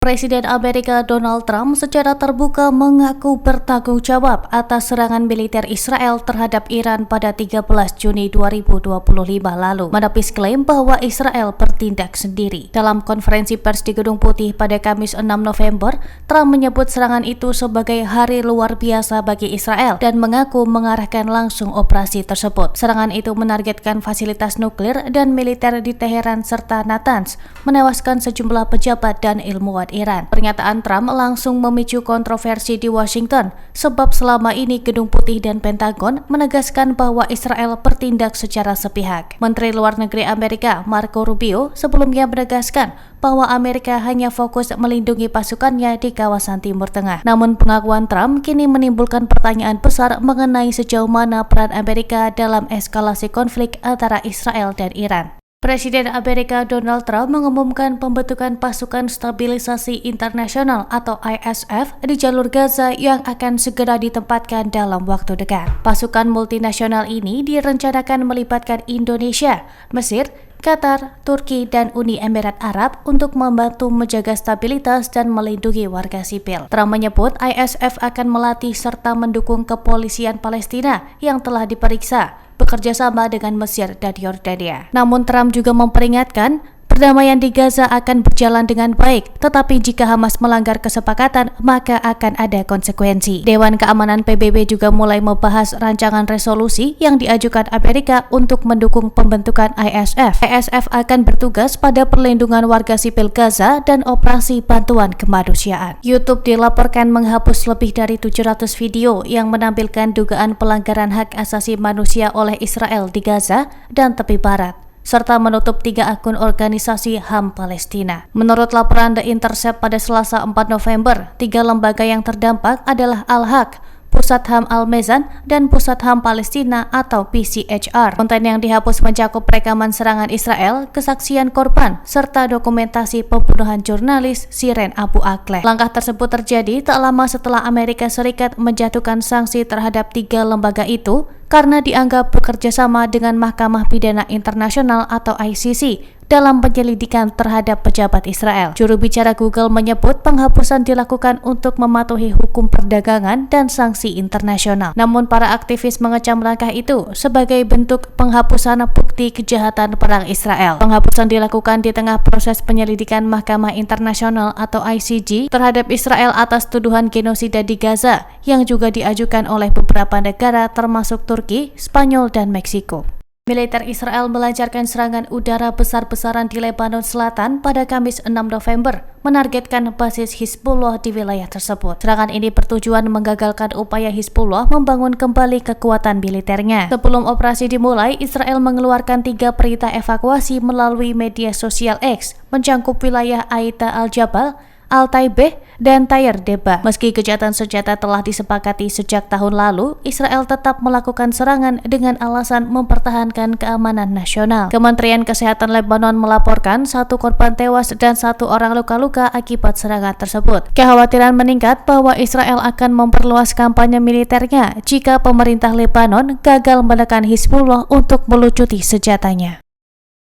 Presiden Amerika Donald Trump secara terbuka mengaku bertanggung jawab atas serangan militer Israel terhadap Iran pada 13 Juni 2025 lalu, menepis klaim bahwa Israel bertindak sendiri. Dalam konferensi pers di Gedung Putih pada Kamis 6 November, Trump menyebut serangan itu sebagai hari luar biasa bagi Israel dan mengaku mengarahkan langsung operasi tersebut. Serangan itu menargetkan fasilitas nuklir dan militer di Teheran serta Natanz, menewaskan sejumlah pejabat dan ilmuwan Iran. Pernyataan Trump langsung memicu kontroversi di Washington, sebab selama ini Gedung Putih dan Pentagon menegaskan bahwa Israel bertindak secara sepihak. Menteri Luar Negeri Amerika Marco Rubio sebelumnya menegaskan bahwa Amerika hanya fokus melindungi pasukannya di kawasan Timur Tengah. Namun pengakuan Trump kini menimbulkan pertanyaan besar mengenai sejauh mana peran Amerika dalam eskalasi konflik antara Israel dan Iran. Presiden Amerika Donald Trump mengumumkan pembentukan pasukan stabilisasi internasional atau ISF di jalur Gaza yang akan segera ditempatkan dalam waktu dekat. Pasukan multinasional ini direncanakan melibatkan Indonesia, Mesir, Qatar, Turki, dan Uni Emirat Arab untuk membantu menjaga stabilitas dan melindungi warga sipil. Trump menyebut ISF akan melatih serta mendukung kepolisian Palestina yang telah diperiksa, bekerja sama dengan Mesir dan Yordania. Namun Trump juga memperingatkan perdamaian di Gaza akan berjalan dengan baik, tetapi jika Hamas melanggar kesepakatan, maka akan ada konsekuensi. Dewan Keamanan PBB juga mulai membahas rancangan resolusi yang diajukan Amerika untuk mendukung pembentukan ISF. ISF akan bertugas pada perlindungan warga sipil Gaza dan operasi bantuan kemanusiaan. YouTube dilaporkan menghapus lebih dari 700 video yang menampilkan dugaan pelanggaran hak asasi manusia oleh Israel di Gaza dan tepi barat, serta menutup 3 akun organisasi HAM Palestina. Menurut laporan The Intercept pada Selasa 4 November, 3 lembaga yang terdampak adalah Al-Haq, Pusat HAM Al-Mezan, dan Pusat HAM Palestina atau PCHR. Konten yang dihapus mencakup rekaman serangan Israel, kesaksian korban, serta dokumentasi pembunuhan jurnalis Shirin Abu Akleh. Langkah tersebut terjadi tak lama setelah Amerika Serikat menjatuhkan sanksi terhadap 3 lembaga itu karena dianggap bekerja sama dengan Mahkamah Pidana Internasional atau ICC dalam penyelidikan terhadap pejabat Israel. Juru bicara Google menyebut penghapusan dilakukan untuk mematuhi hukum perdagangan dan sanksi internasional. Namun para aktivis mengecam langkah itu sebagai bentuk penghapusan bukti kejahatan perang Israel. Penghapusan dilakukan di tengah proses penyelidikan Mahkamah Internasional atau ICJ terhadap Israel atas tuduhan genosida di Gaza yang juga diajukan oleh beberapa negara termasuk Turki, Spanyol, dan Meksiko. Militer Israel melancarkan serangan udara besar-besaran di Lebanon Selatan pada Kamis 6 November, menargetkan basis Hizbullah di wilayah tersebut. Serangan ini bertujuan menggagalkan upaya Hizbullah membangun kembali kekuatan militernya. Sebelum operasi dimulai, Israel mengeluarkan 3 perintah evakuasi melalui media sosial X, mencakup wilayah Aita Al-Jabal, Al-Taibeh, dan Tair Deba. Meski gencatan senjata telah disepakati sejak tahun lalu, Israel tetap melakukan serangan dengan alasan mempertahankan keamanan nasional. Kementerian Kesehatan Lebanon melaporkan 1 korban tewas dan 1 orang luka-luka akibat serangan tersebut. Kekhawatiran meningkat bahwa Israel akan memperluas kampanye militernya jika pemerintah Lebanon gagal menekan Hizbullah untuk melucuti senjatanya.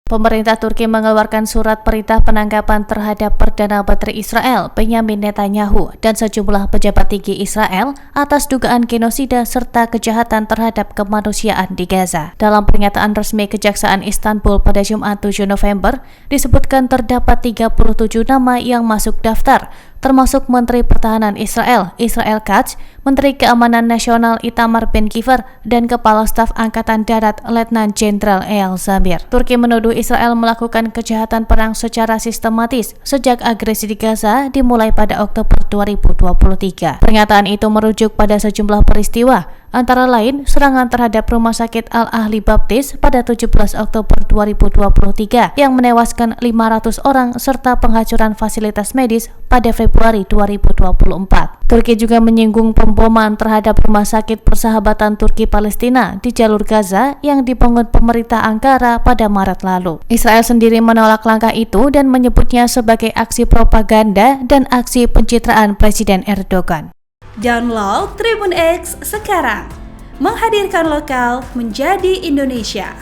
Pemerintah Turki mengeluarkan surat perintah penangkapan terhadap Perdana Menteri Israel Benyamin Netanyahu dan sejumlah pejabat tinggi Israel atas dugaan genosida serta kejahatan terhadap kemanusiaan di Gaza. Dalam pernyataan resmi Kejaksaan Istanbul pada Jumat 7 November, disebutkan terdapat 37 nama yang masuk daftar, termasuk Menteri Pertahanan Israel, Israel Katz, Menteri Keamanan Nasional Itamar Ben-Gvir, dan Kepala Staf Angkatan Darat Letnan Jenderal Eyal Zamir. Turki menuduh Israel melakukan kejahatan perang secara sistematis sejak agresi di Gaza dimulai pada Oktober 2023. Pernyataan itu merujuk pada sejumlah peristiwa, antara lain serangan terhadap Rumah Sakit Al-Ahli Baptis pada 17 Oktober 2023 yang menewaskan 500 orang serta penghancuran fasilitas medis pada Februari 2024. Turki juga menyinggung pemboman terhadap Rumah Sakit Persahabatan Turki-Palestina di jalur Gaza yang dibangun pemerintah Ankara pada Maret lalu. Israel sendiri menolak langkah itu dan menyebutnya sebagai aksi propaganda dan aksi pencitraan Presiden Erdogan. Download Tribun X sekarang, menghadirkan lokal menjadi Indonesia.